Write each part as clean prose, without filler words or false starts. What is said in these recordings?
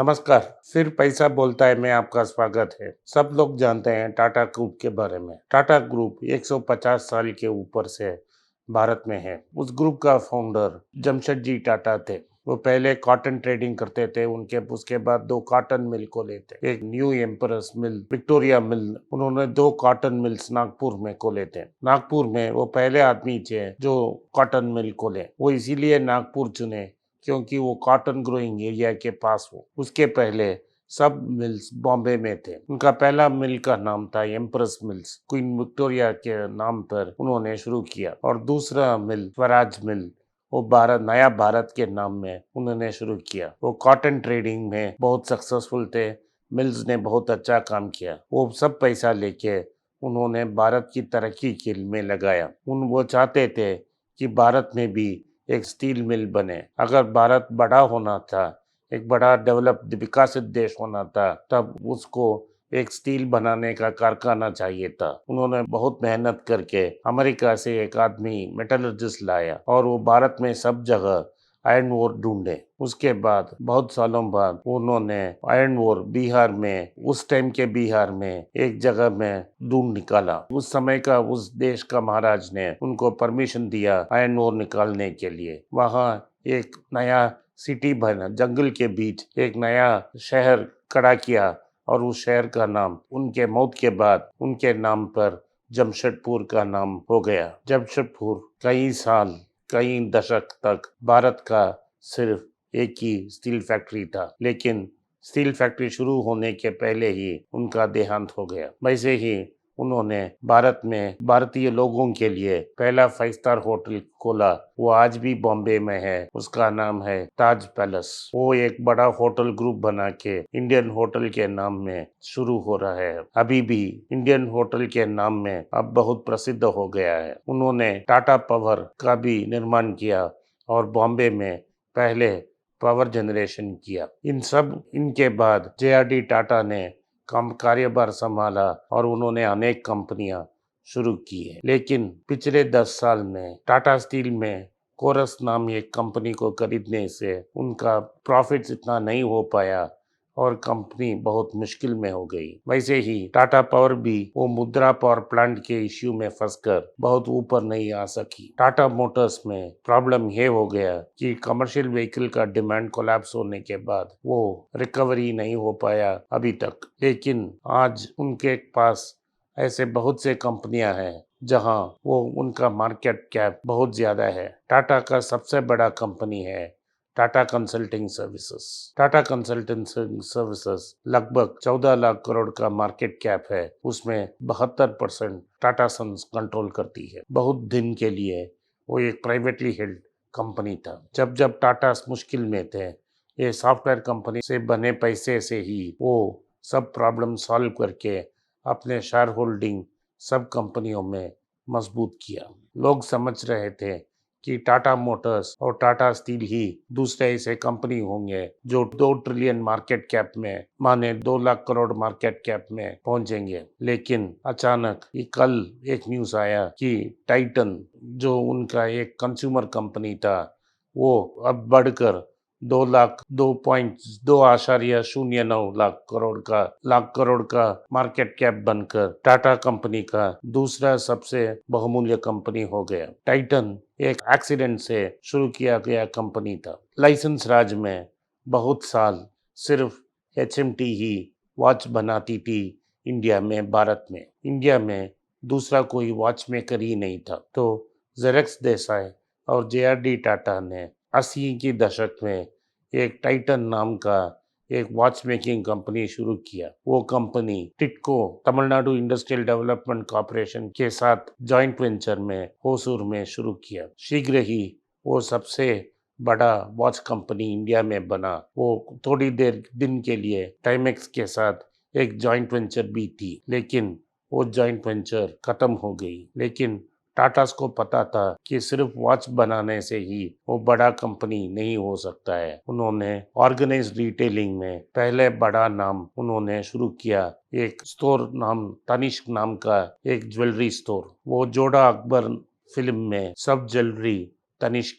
नमस्कार। फिर पैसा बोलता है में आपका स्वागत है। सब लोग जानते हैं टाटा ग्रुप के बारे में। टाटा ग्रुप 150 साल के ऊपर से भारत में है। उस ग्रुप का फाउंडर जमशेदजी टाटा थे। वो पहले कॉटन ट्रेडिंग करते थे। उसके बाद 2 कॉटन मिल को लेते, एक न्यू एम्परस मिल, विक्टोरिया मिल। उन्होंने 2 कॉटन मिल्स नागपुर में को लेते। नागपुर में वो पहले आदमी थे जो कॉटन मिल को ले। वो इसीलिए नागपुर चुने क्योंकि वो कॉटन ग्रोइंग एरिया के पास हो। उसके पहले सब मिल्स बॉम्बे में थे। उनका पहला मिल का नाम था एम्प्रेस मिल्स, क्वीन विक्टोरिया के नाम पर उन्होंने शुरू किया। और दूसरा मिल स्वराज मिल वो नया भारत के नाम में उन्होंने शुरू किया। वो कॉटन ट्रेडिंग में बहुत सक्सेसफुल थे। मिल्स ने बहुत अच्छा काम किया। वो सब पैसा लेके उन्होंने भारत की तरक्की के में लगाया। वो चाहते थे कि भारत में भी एक स्टील मिल बने। अगर भारत बड़ा होना था, एक बड़ा डेवलप्ड विकसित देश होना था, तब उसको एक स्टील बनाने का कारखाना चाहिए था। उन्होंने बहुत मेहनत करके अमेरिका से एक आदमी मेटलर्जिस्ट लाया और वो भारत में सब जगह आयरन ओर ढूंढे। उसके बाद बहुत सालों बाद उन्होंने आयरन ओर बिहार में, उस टाइम के बिहार में एक जगह में ढूंढ निकाला। उस समय का उस देश का महाराज ने उनको परमिशन दिया आयरन ओर निकालने के लिए। वहाँ एक नया सिटी बना, जंगल के बीच एक नया शहर खड़ा किया और उस शहर का नाम उनके मौत के बाद उनके नाम पर जमशेदपुर का नाम हो गया। जमशेदपुर कई साल, कई दशक तक भारत का सिर्फ एक ही स्टील फैक्ट्री था, लेकिन स्टील फैक्ट्री शुरू होने के पहले ही उनका देहांत हो गया। वैसे ही उन्होंने भारत में भारतीय लोगों के लिए पहला 5 स्टार होटल खोला। वो आज भी बॉम्बे में है। उसका नाम है ताज पैलेस। वो एक बड़ा होटल ग्रुप बना के इंडियन होटल के नाम में शुरू हो रहा है। अभी भी इंडियन होटल के नाम में अब बहुत प्रसिद्ध हो गया है। उन्होंने टाटा पावर का भी निर्माण किया और बॉम्बे में पहले पावर जनरेशन किया। इनके बाद JRD टाटा ने कार्यभार संभाला और उन्होंने अनेक कंपनियां शुरू की है। लेकिन पिछले 10 साल में टाटा स्टील में कोरस नाम एक कंपनी को खरीदने से उनका प्रॉफिट्स इतना नहीं हो पाया और कंपनी बहुत मुश्किल में हो गई। वैसे ही टाटा पावर भी वो मुद्रा पावर प्लांट के इश्यू में फंसकर बहुत ऊपर नहीं आ सकी। टाटा मोटर्स में प्रॉब्लम ये हो गया कि कमर्शियल व्हीकल का डिमांड कोलैप्स होने के बाद वो रिकवरी नहीं हो पाया अभी तक। लेकिन आज उनके पास ऐसे बहुत से कंपनियां हैं जहां वो उनका मार्केट कैप बहुत ज्यादा है। टाटा का सबसे बड़ा कंपनी है Tata consulting services. Tata consulting services लगभग 14 लाख करोड़ का मार्केट कैप है। उसमें 72% टाटा सन्स कंट्रोल करती है। बहुत दिन के लिए वो एक प्राइवेटली हेल्ड कंपनी था। जब जब टाटा मुश्किल में थे, ये सॉफ्टवेयर कंपनी से बने पैसे से ही वो सब प्रॉब्लम सॉल्व करके अपने शेयर होल्डिंग सब कंपनियों में मजबूत किया। लोग समझ रहे थे कि टाटा मोटर्स और टाटा स्टील ही दूसरे ऐसे कंपनी होंगे जो 2 ट्रिलियन मार्केट कैप में, माने 2 लाख करोड़ मार्केट कैप में पहुंचेंगे। लेकिन अचानक कल एक न्यूज आया कि टाइटन, जो उनका एक कंज्यूमर कंपनी था, वो अब बढ़कर 2.09 लाख करोड़ का मार्केट कैप बनकर टाटा कंपनी का दूसरा सबसे बहुमूल्य कंपनी हो गया। टाइटन एक एक्सीडेंट से शुरू किया गया कंपनी था। लाइसेंस राज में बहुत साल सिर्फ HMT ही वॉच बनाती थी इंडिया में, भारत में। इंडिया में दूसरा कोई वॉच मेकर ही नहीं था। तो जेरेक्स देसाई और JRD टाटा ने 80 के दशक में एक टाइटन नाम का एक वॉच मेकिंग कंपनी शुरू किया। वो company TIDCO, Tamil Nadu industrial development corporation के साथ जॉइंट वेंचर में होसूर में शुरू किया। शीघ्र ही वो सबसे बड़ा वॉच कंपनी इंडिया में बना। वो थोड़ी देर दिन के लिए टाइमेक्स के साथ एक जॉइंट वेंचर भी थी, लेकिन वो जॉइंट वेंचर खत्म हो गई। लेकिन टाटास को पता था कि सिर्फ वॉच बनाने से ही वो बड़ा कंपनी नहीं हो सकता है। उन्होंने ऑर्गेनाइज्ड रिटेलिंग में पहले बड़ा नाम उन्होंने शुरू किया। एक स्टोर नाम तनिष्क नाम का एक ज्वेलरी स्टोर। वो जोड़ा अकबर फिल्म में सब ज्वेलरी तनिष्क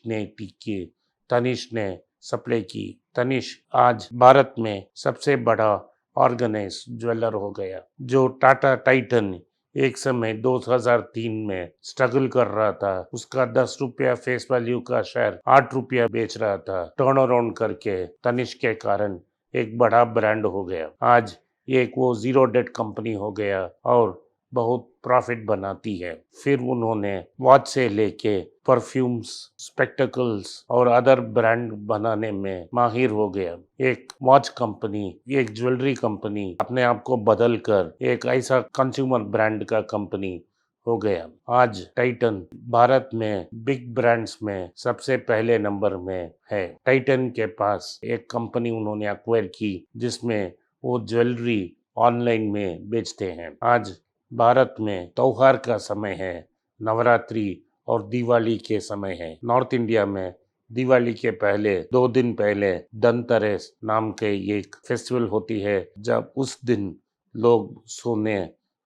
ने सप्लाई की। तनिष्क आज भारत में सबसे बड़ा ऑर्गेनाइज ज्वेलर हो गया। जो टाटा टाइटन एक समय 2003 में स्ट्रगल कर रहा था, उसका 10 रुपया फेस वैल्यू का शेयर 8 रुपया बेच रहा था, टर्न अराउंड करके तनिष्क के कारण एक बड़ा ब्रांड हो गया। आज ये एक वो जीरो डेट कंपनी हो गया और बहुत प्रॉफिट बनाती है। फिर उन्होंने वॉच से लेके परफ्यूम्स, स्पेक्टिकल्स और अदर ब्रांड बनाने में माहिर हो गया। एक वॉच कंपनी, एक ज्वेलरी कंपनी अपने आप को बदल कर एक ऐसा कंज्यूमर ब्रांड का कंपनी हो गया। आज टाइटन भारत में बिग ब्रांड्स में सबसे पहले नंबर में है। टाइटन के पास एक कंपनी उन्होंने एक्वायर की जिसमें वो ज्वेलरी ऑनलाइन में बेचते हैं। आज भारत में त्योहार का समय है, नवरात्रि और दिवाली के समय है। नॉर्थ इंडिया में दिवाली के पहले 2 दिन पहले धनतेरस नाम के एक फेस्टिवल होती है, जब उस दिन लोग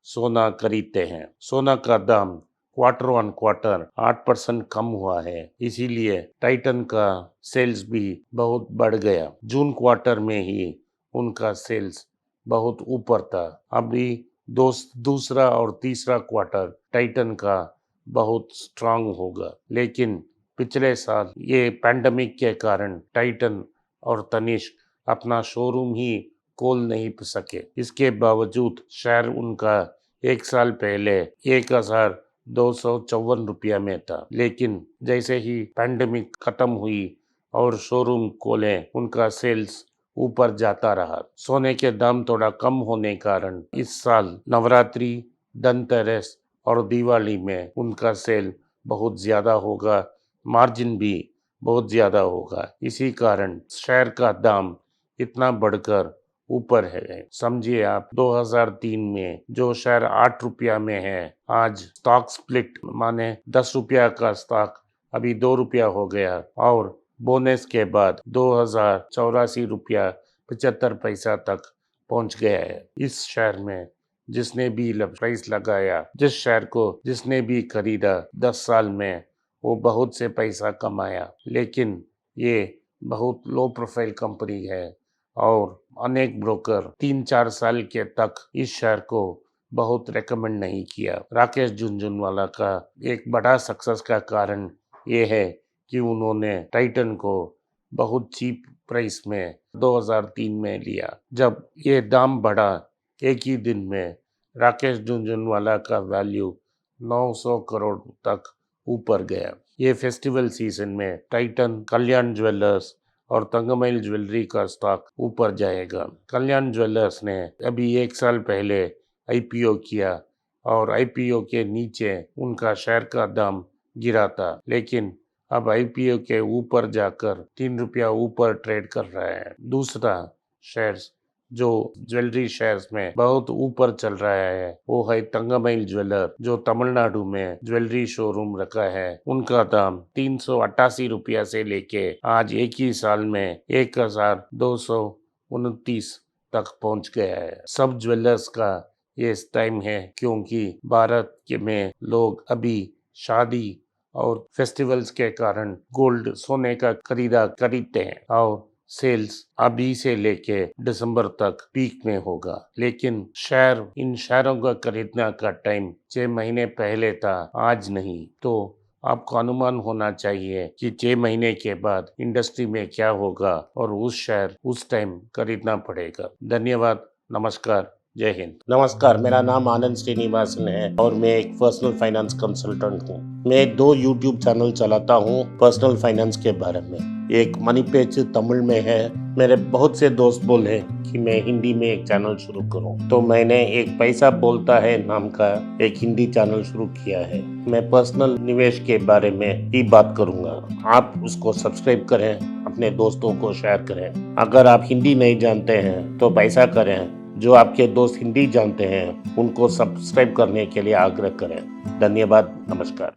सोना खरीदते हैं। सोना का दाम क्वार्टर ऑन क्वार्टर 8% कम हुआ है, इसीलिए टाइटन का सेल्स भी बहुत बढ़ गया। जून क्वार्टर में ही उनका सेल्स बहुत ऊपर था। अभी दूसरा और तीसरा क्वार्टर टाइटन का बहुत स्ट्रांग होगा, लेकिन पिछले साल ये पैंडमिक के कारण टाइटन और तनिष्क अपना शोरूम ही खोल नहीं सके। इसके बावजूद शेयर उनका एक साल पहले 1254 रुपया में था, लेकिन जैसे ही पैंडमिक खत्म हुई और शोरूम खोले, उनका सेल्स ऊपर जाता रहा। सोने के दाम थोड़ा कम होने कारण इस साल नवरात्रि, धनतेरस और दिवाली में उनका सेल बहुत ज़्यादा होगा, मार्जिन भी बहुत ज़्यादा होगा। इसी कारण शेयर का दाम इतना बढ़कर ऊपर है। समझिए आप, 2003 में जो शेयर 8 रुपया में है, आज स्टॉक स्प्लिट माने 10 रुपया का स्टॉक अभी 2 रुपया हो गया और बोनस के बाद 2084 रुपया 75 पैसा तक पहुंच गया है। इस शेयर में जिसने भी प्राइस लगाया, जिस शेयर को जिसने भी खरीदा 10 साल में, वो बहुत से पैसा कमाया। लेकिन ये बहुत लो प्रोफाइल कंपनी है और अनेक ब्रोकर 3-4 साल के तक इस शेयर को बहुत रेकमेंड नहीं किया। राकेश झुनझुनवाला का एक बड़ा सक्सेस का कारण ये है कि उन्होंने टाइटन को बहुत चीप प्राइस में 2003 में लिया। जब ये दाम बढ़ा, एक ही दिन में राकेश झुनझुनवाला का वैल्यू 900 करोड़ तक ऊपर गया। ये फेस्टिवल सीजन में टाइटन, कल्याण ज्वेलर्स और तंगमईल ज्वेलरी का स्टॉक ऊपर जाएगा। कल्याण ज्वेलर्स ने अभी एक साल पहले आईपीओ किया और आईपीओ के नीचे उनका शेयर का दाम गिरा था, लेकिन अब आईपीओ के ऊपर जाकर 3 रुपया ऊपर ट्रेड कर रहा है। दूसरा शेयर्स जो ज्वेलरी शेयर्स में बहुत ऊपर चल रहा है वो है तंगमईल ज्वेलर, जो तमिलनाडु में ज्वेलरी शोरूम रखा है। उनका दाम 388 रुपया से लेके आज एक ही साल में 1229 तक पहुंच गया है। सब ज्वेलर्स का ये टाइम है, क्योंकि भारत में लोग अभी शादी और फेस्टिवल्स के कारण गोल्ड, सोने का खरीदते हैं और सेल्स अभी से लेके दिसंबर तक पीक में होगा। लेकिन इन शेयरों का खरीदने का टाइम 6 महीने पहले था, आज नहीं। तो आपको अनुमान होना चाहिए कि 6 महीने के बाद इंडस्ट्री में क्या होगा और उस शेयर उस टाइम खरीदना पड़ेगा। धन्यवाद, नमस्कार, जय हिंद। नमस्कार, मेरा नाम आनंद श्रीनिवासन है और मैं एक पर्सनल फाइनेंस कंसल्टेंट हूँ। मैं 2 यूट्यूब चैनल चलाता हूँ पर्सनल फाइनेंस के बारे में। एक मनी पेज तमिल में है। मेरे बहुत से दोस्त बोले कि मैं हिंदी में एक चैनल शुरू करूँ, तो मैंने एक पैसा बोलता है नाम का एक हिंदी चैनल शुरू किया है। मैं पर्सनल निवेश के बारे में ही बात करूँगा। आप उसको सब्सक्राइब करें, अपने दोस्तों को शेयर करें। अगर आप हिंदी नहीं जानते हैं तो पैसा करें। जो आपके दोस्त हिंदी जानते हैं उनको सब्सक्राइब करने के लिए आग्रह करें। धन्यवाद, नमस्कार।